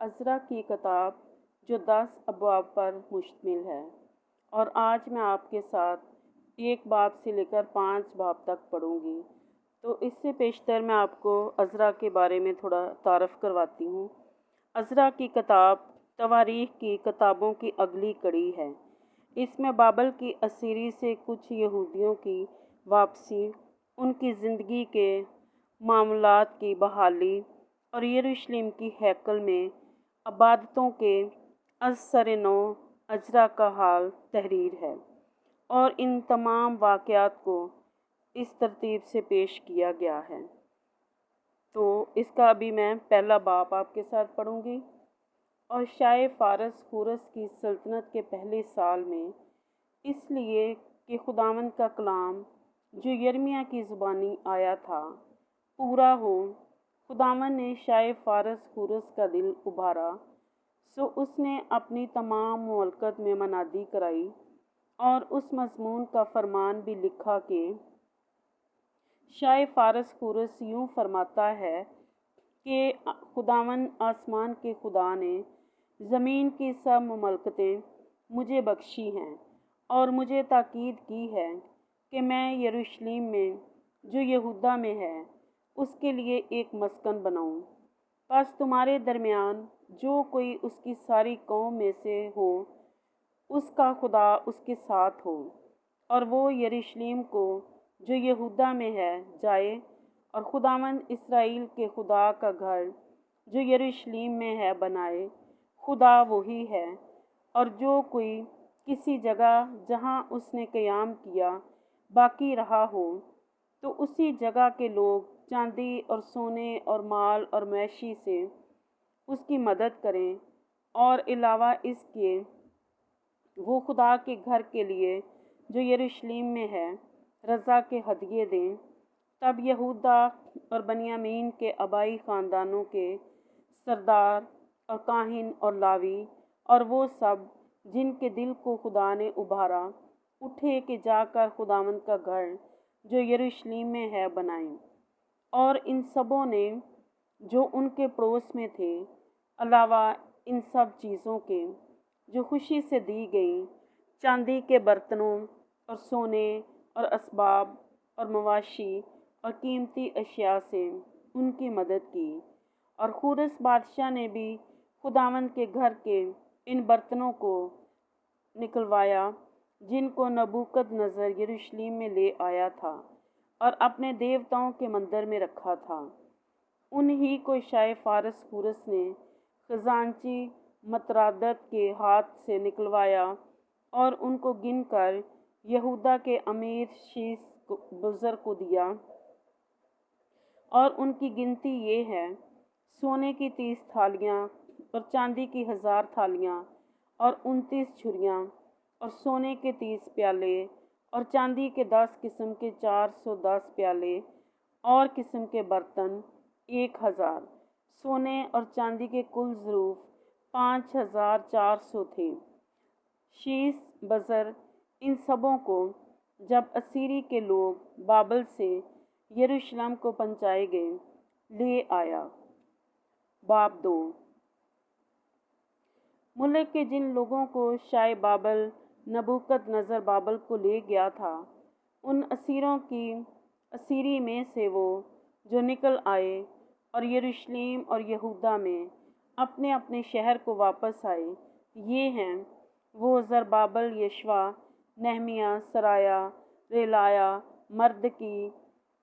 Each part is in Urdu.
عذرا کی کتاب جو 10 ابواب پر مشتمل ہے، اور آج میں آپ کے ساتھ ایک باب سے لے کر 5 باب تک پڑھوں گی۔ تو اس سے پیشتر میں آپ کو عذرا کے بارے میں تھوڑا تعارف کرواتی ہوں۔ عذرا کی کتاب تواریخ کی کتابوں کی اگلی کڑی ہے۔ اس میں بابل کی اسیری سے کچھ یہودیوں کی واپسی، ان کی زندگی کے معاملات کی بحالی اور یروشلم کی ہیکل میں عبادتوں کے از سر نو عذرا کا حال تحریر ہے، اور ان تمام واقعات کو اس ترتیب سے پیش کیا گیا ہے۔ تو اس کا ابھی میں پہلا باب آپ کے ساتھ پڑھوں گی۔ اور شاہ فارس خورس کی سلطنت کے پہلے سال میں، اس لیے کہ خداوند کا کلام جو یرمیاہ کی زبانی آیا تھا پورا ہو، خداوند نے شاہ فارس خورس کا دل ابھارا، سو اس نے اپنی تمام مملکت میں منادی کرائی اور اس مضمون کا فرمان بھی لکھا کہ شاہ فارس خورس یوں فرماتا ہے کہ خداوند آسمان کے خدا نے زمین کی سب مملکتیں مجھے بخشی ہیں، اور مجھے تاکید کی ہے کہ میں یروشلم میں جو یہودا میں ہے اس کے لیے ایک مسکن بناؤں۔ پس تمہارے درمیان جو کوئی اس کی ساری قوم میں سے ہو، اس کا خدا اس کے ساتھ ہو، اور وہ یروشلم کو جو یہودا میں ہے جائے، اور خداوند اسرائیل کے خدا کا گھر جو یروشلم میں ہے بنائے۔ خدا وہی ہے، اور جو کوئی کسی جگہ جہاں اس نے قیام کیا باقی رہا ہو، تو اسی جگہ کے لوگ چاندی اور سونے اور مال اور مویشی سے اس کی مدد کریں، اور علاوہ اس کے وہ خدا کے گھر کے لیے جو یروشلم میں ہے رضا کے ہدیے دیں۔ تب یہودا اور بنیامین کے آبائی خاندانوں کے سردار اور کاہن اور لاوی اور وہ سب جن کے دل کو خدا نے ابھارا، اٹھے کہ جا کر خداوند کا گھر جو یروشلم میں ہے بنائیں۔ اور ان سبوں نے جو ان کے پڑوس میں تھے، علاوہ ان سب چیزوں کے جو خوشی سے دی گئیں، چاندی کے برتنوں اور سونے اور اسباب اور مواشی اور قیمتی اشیاء سے ان کی مدد کی۔ اور خورس بادشاہ نے بھی خداوند کے گھر کے ان برتنوں کو نکلوایا جن کو نبوکد نظر یروشلم میں لے آیا تھا اور اپنے دیوتاؤں کے مندر میں رکھا تھا۔ انہی کو شاہ فارس خورس نے خزانچی مترادت کے ہاتھ سے نکلوایا اور ان کو گن کر یہودا کے امیر شیش بزر کو دیا، اور ان کی گنتی یہ ہے: سونے کی 30 تھالیاں اور چاندی کی 1000 تھالیاں اور 29 چھریاں، اور سونے کے 30 پیالے اور چاندی کے 10 قسم کے 410 پیالے اور قسم کے برتن 1000۔ سونے اور چاندی کے کل ظروف 5400 تھے۔ شیش بزر ان سبوں کو جب اسیری کے لوگ بابل سے یروشلم کو پہنچائے گئے لے آیا۔ باب 2۔ ملک کے جن لوگوں کو شاہ بابل نبوکد نظر بابل کو لے گیا تھا، ان اسیروں کی اسیری میں سے وہ جو نکل آئے اور یروشلم اور یہودا میں اپنے اپنے شہر کو واپس آئے، یہ ہیں: وہ زربابل، یشوع، نہمیہ، سرایہ، ریلایہ، مردکی،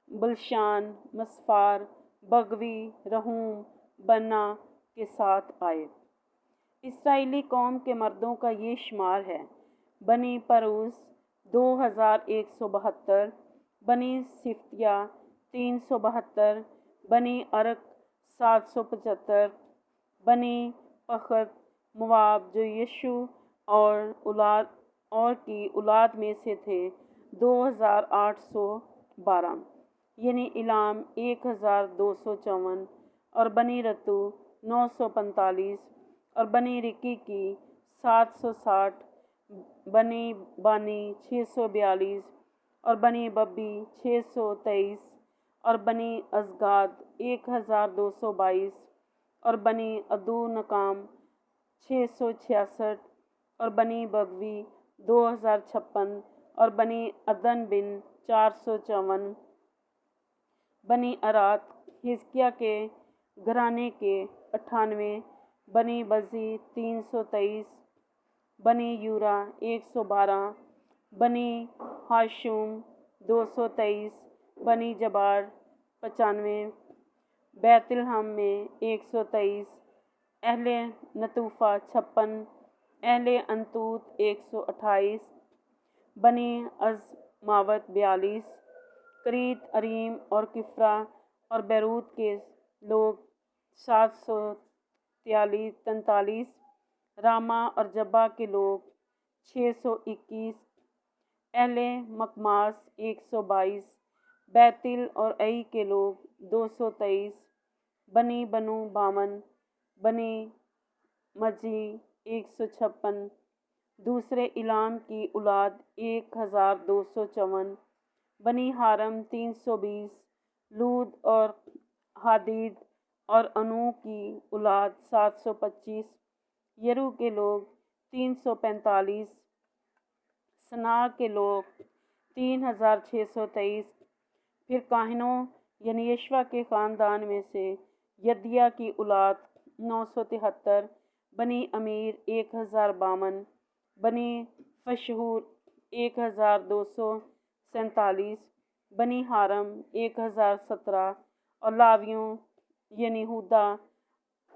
بلشان، مسفار، بغوی، رہوم، بنا کے ساتھ آئے۔ اسرائیلی قوم کے مردوں کا یہ شمار ہے: بنی پروز 2172، بنی صفطیہ 372، بنی ارک 775، بنی پخت مواب جو یشو اور کی اولاد میں سے تھے 2812، یعنی الام 1254، اور بنی رتو 945، اور بنی رکی کی 760، بنی بانی 642، اور بنی ببی 623، اور بنی ازگاد 1222، اور بنی عدو نقام 666 اور بنی بغوی 2056 اور بنی عدن بن 454 بنی ارات حزقیہ کے گھرانے کے 98 بنی بزی 323 بنی یورا 112 بنی ہاشم 223 بنی جبار 95 بیت الحم میں 123 اہل نطوفہ 56 اہل انتوت 128 بنی ازماوت 42 کریت اریم اور کفرا اور بیروت کے لوگ 743 راما اور جبا کے لوگ 621 اہل مکماس 122 بیتل اور ای کے لوگ 223 بنی بنو بامن بنی مجی 156 دوسرے علام کی اولاد 1254 بنی حارم 320 لود اور حادید اور انو کی اولاد 725 یرو کے لوگ 345 سنا کے لوگ 3623 پھر کاہنوں یعنی یشوا کے خاندان میں سے یدیا کی اولاد 973 بنی امیر 1052 بنی فشہور 1247 بنی حارم 1017 اور لاویوں یعنی یہودا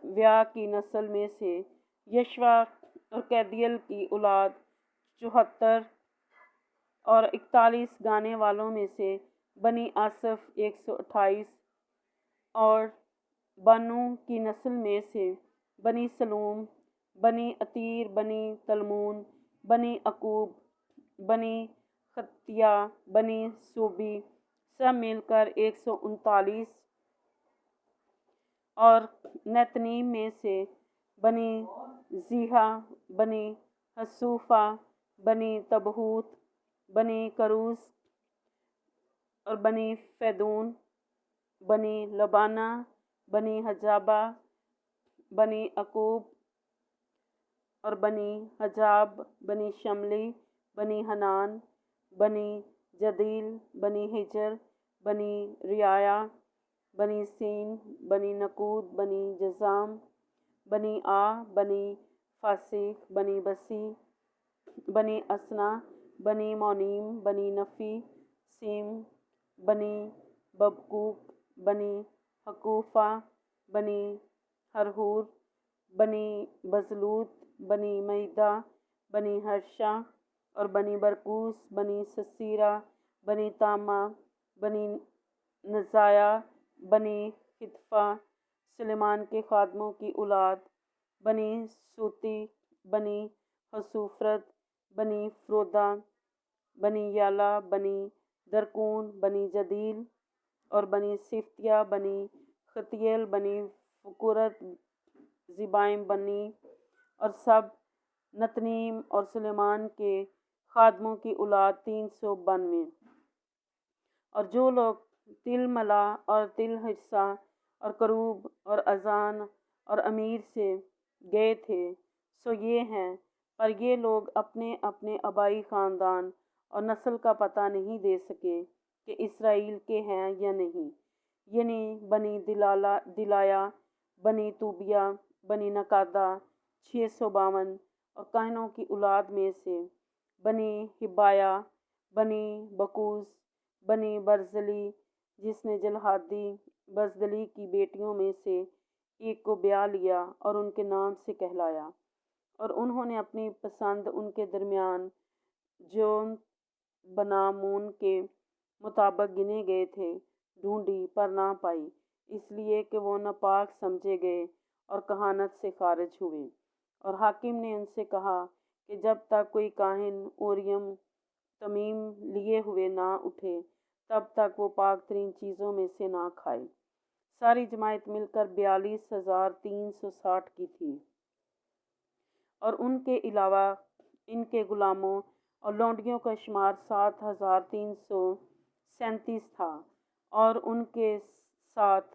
ویا کی نسل میں سے یشوا اور کیدیل کی اولاد 74 اور 41 گانے والوں میں سے بنی آصف 128 اور بانو کی نسل میں سے بنی سلوم بنی عتیر بنی تلمون بنی عقوب بنی خطیہ بنی صوبی سب مل کر 139 اور نیتنیم میں سے بنی زیحا بنی حصوفہ بنی تبہوت بنی کروس اور بنی فیدون بنی لبانہ بنی حجابہ بنی عقوب اور بنی حجاب بنی شملی بنی حنان بنی جدیل بنی ہجر بنی ریایا بنی سین بنی نقود بنی جزام بنی بنی فاسق بنی بسی بنی اسنا بنی مونیم بنی نفی سیم بنی ببکوک بنی حقوفہ بنی ہرہور بنی بزلوت بنی میدہ بنی ہرشا اور بنی برکوس بنی سسیرا بنی تامہ بنی نزایا بنی خطفہ سلیمان کے خادموں کی اولاد بنی سوتی بنی حصوفرت بنی فرودا بنی یالا بنی درکون بنی جدیل اور بنی صفتیہ بنی ختیل بنی فکورت زبائم بنی اور سب نتنیم اور سلیمان کے خادموں کی اولاد 392 اور جو لوگ تل ملا اور تل حرسا اور کروب اور اذان اور امیر سے گئے تھے سو یہ ہیں پر یہ لوگ اپنے اپنے آبائی خاندان اور نسل کا پتہ نہیں دے سکے کہ اسرائیل کے ہیں یا نہیں، یعنی بنی دلایا بنی طوبیہ بنی نقادہ 652 اور کاہنوں کی اولاد میں سے بنی ہبایا بنی بکوس بنی برزلی جس نے جلحادی بزدلی کی بیٹیوں میں سے ایک کو بیاہ لیا اور ان کے نام سے کہلایا، اور انہوں نے اپنی پسند ان کے درمیان جو بنامون کے مطابق گنے گئے تھے ڈھونڈی پر نہ پائی، اس لیے کہ وہ ناپاک سمجھے گئے اور کہانت سے خارج ہوئے۔ اور حاکم نے ان سے کہا کہ جب تک کوئی کاہن اوریم تمیم لیے ہوئے نہ اٹھے تب تک وہ پاک ترین چیزوں میں سے نہ کھائے۔ ساری جماعت مل کر 42,360 کی تھی، اور ان کے علاوہ ان کے غلاموں اور لونڈیوں کا شمار 7,337 تھا، اور ان کے ساتھ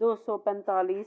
245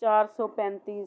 435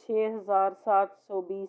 6720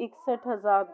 61,000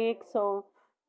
100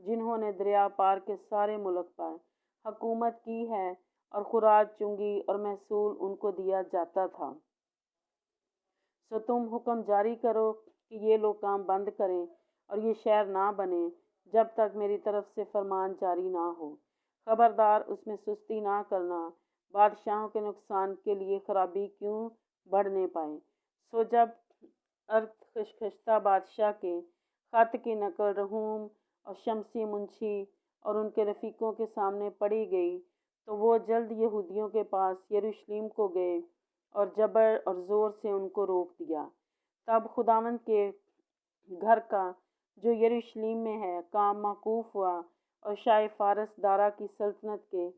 جنہوں نے دریا پار کے سارے ملک پر حکومت کی ہے اور خوراک چنگی اور محصول ان کو دیا جاتا تھا۔ سو تم حکم جاری کرو کہ یہ لوگ کام بند کریں اور یہ شہر نہ بنے جب تک میری طرف سے فرمان جاری نہ ہو۔ خبردار، اس میں سستی نہ کرنا، بادشاہوں کے نقصان کے لیے خرابی کیوں بڑھنے پائے۔ سو جب ارتخشستہ بادشاہ کے خط کی نقل رہوم اور شمسی منشی اور ان کے رفیقوں کے سامنے پڑھی گئی تو وہ جلد یہودیوں کے پاس یروشلم کو گئے اور جبر اور زور سے ان کو روک دیا۔ تب خداوند کے گھر کا جو یروشلم میں ہے کام موقوف ہوا اور شاہ فارس دارا کی سلطنت کے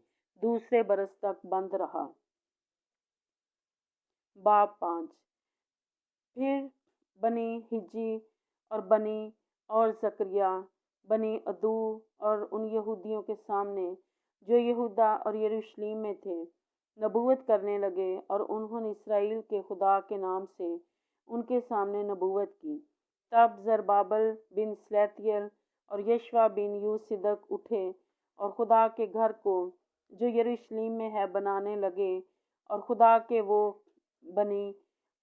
دوسرے برس تک بند رہا۔ باب 5۔ پھر بنی حجی اور بنی اور زکریا بنی عدو اور ان یہودیوں کے سامنے جو یہودا اور یروشلم میں تھے نبوت کرنے لگے، اور انہوں نے اسرائیل کے خدا کے نام سے ان کے سامنے نبوت کی۔ تب زربابل بن سلیتیل اور یشوا بن یوصدق اٹھے اور خدا کے گھر کو جو یروشلم میں ہے بنانے لگے، اور خدا کے وہ بنی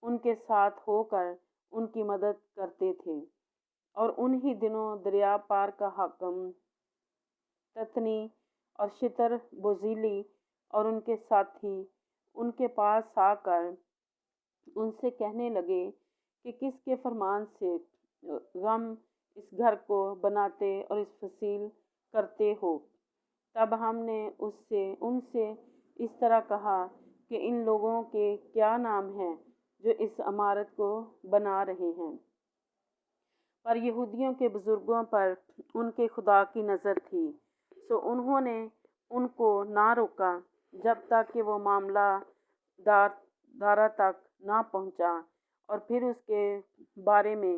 ان کے ساتھ ہو کر ان کی مدد کرتے تھے۔ اور انہی دنوں دریا پار کا حاکم تتنی اور شتر بوزیلی اور ان کے ساتھی ان کے پاس آ کر ان سے کہنے لگے کہ کس کے فرمان سے غم اس گھر کو بناتے اور اس فصیل کرتے ہو۔ تب ہم نے ان سے اس طرح کہا کہ ان لوگوں کے کیا نام ہیں جو اس عمارت کو بنا رہے ہیں؟ پر یہودیوں کے بزرگوں پر ان کے خدا کی نظر تھی، سو انہوں نے ان کو نہ روکا جب تک کہ وہ معاملہ دارا تک نہ پہنچا، اور پھر اس کے بارے میں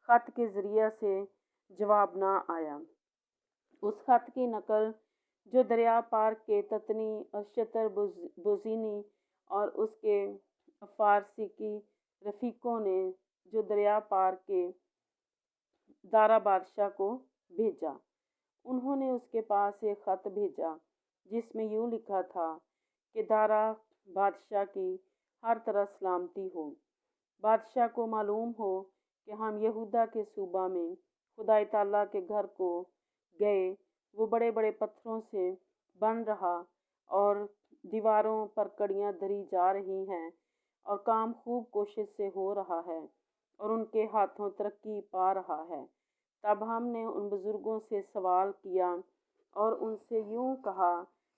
خط کے ذریعے سے جواب نہ آیا۔ اس خط کی نقل جو دریا پار کے تتنی اور شتر بوزینی اور اس کے فارسیکی رفیقوں نے جو دریا پار کے دارا بادشاہ کو بھیجا۔ انہوں نے اس کے پاس ایک خط بھیجا جس میں یوں لکھا تھا کہ دارا بادشاہ کی ہر طرح سلامتی ہو۔ بادشاہ کو معلوم ہو کہ ہم یہودا کے صوبہ میں خدا تعالیٰ کے گھر کو گئے، وہ بڑے بڑے پتھروں سے بن رہا اور دیواروں پر کڑیاں دھری جا رہی ہیں، اور کام خوب کوشش سے ہو رہا ہے اور ان کے ہاتھوں ترقی پا رہا ہے۔ تب ہم نے ان بزرگوں سے سوال کیا اور ان سے یوں کہا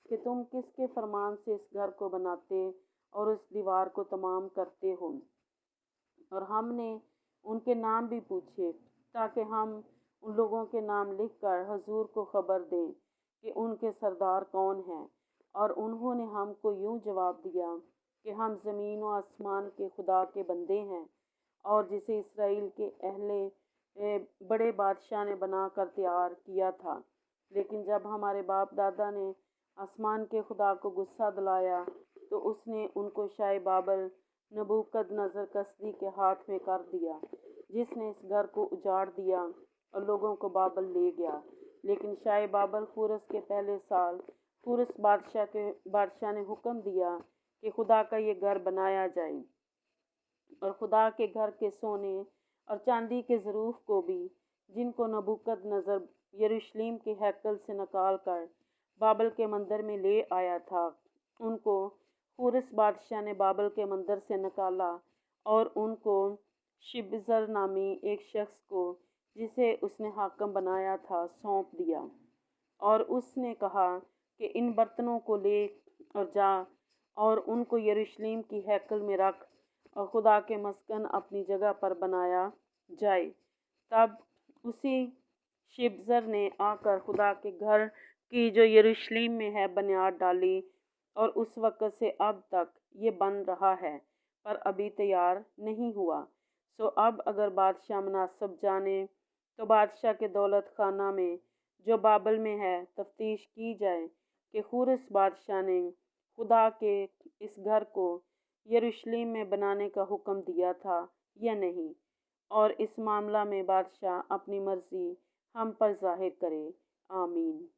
کہ تم کس کے فرمان سے اس گھر کو بناتے اور اس دیوار کو تمام کرتے ہو؟ اور ہم نے ان کے نام بھی پوچھے تاکہ ہم ان لوگوں کے نام لکھ کر حضور کو خبر دیں کہ ان کے سردار کون ہیں۔ اور انہوں نے ہم کو یوں جواب دیا کہ ہم زمین و آسمان کے خدا کے بندے ہیں، اور جسے اسرائیل کے اہل بڑے بادشاہ نے بنا کر تیار کیا تھا، لیکن جب ہمارے باپ دادا نے آسمان کے خدا کو غصہ دلایا تو اس نے ان کو شاہ بابل نبوکد نظر کسری کے ہاتھ میں کر دیا، جس نے اس گھر کو اجاڑ دیا اور لوگوں کو بابل لے گیا۔ لیکن شاہ بابل خورس کے پہلے سال خورس بادشاہ نے حکم دیا کہ خدا کا یہ گھر بنایا جائے، اور خدا کے گھر کے سونے اور چاندی کے ظروف کو بھی، جن کو نبوکد نظر یروشلم کے ہیکل سے نکال کر بابل کے مندر میں لے آیا تھا، ان کو خورس بادشاہ نے بابل کے مندر سے نکالا اور ان کو شبزر نامی ایک شخص کو، جسے اس نے حاکم بنایا تھا، سونپ دیا، اور اس نے کہا کہ ان برتنوں کو لے اور جا اور ان کو یروشلم کی ہیکل میں رکھ، اور خدا کے مسکن اپنی جگہ پر بنایا جائے۔ تب اسی شبزر نے آ کر خدا کے گھر کی جو یروشلم میں ہے بنیاد ڈالی، اور اس وقت سے اب تک یہ بن رہا ہے، پر ابھی تیار نہیں ہوا۔ سو اب اگر بادشاہ مناسب جانے تو بادشاہ کے دولت خانہ میں جو بابل میں ہے تفتیش کی جائے کہ خورس بادشاہ نے خدا کے اس گھر کو یروشلم میں بنانے کا حکم دیا تھا یا نہیں، اور اس معاملہ میں بادشاہ اپنی مرضی ہم پر ظاہر کرے۔ آمین۔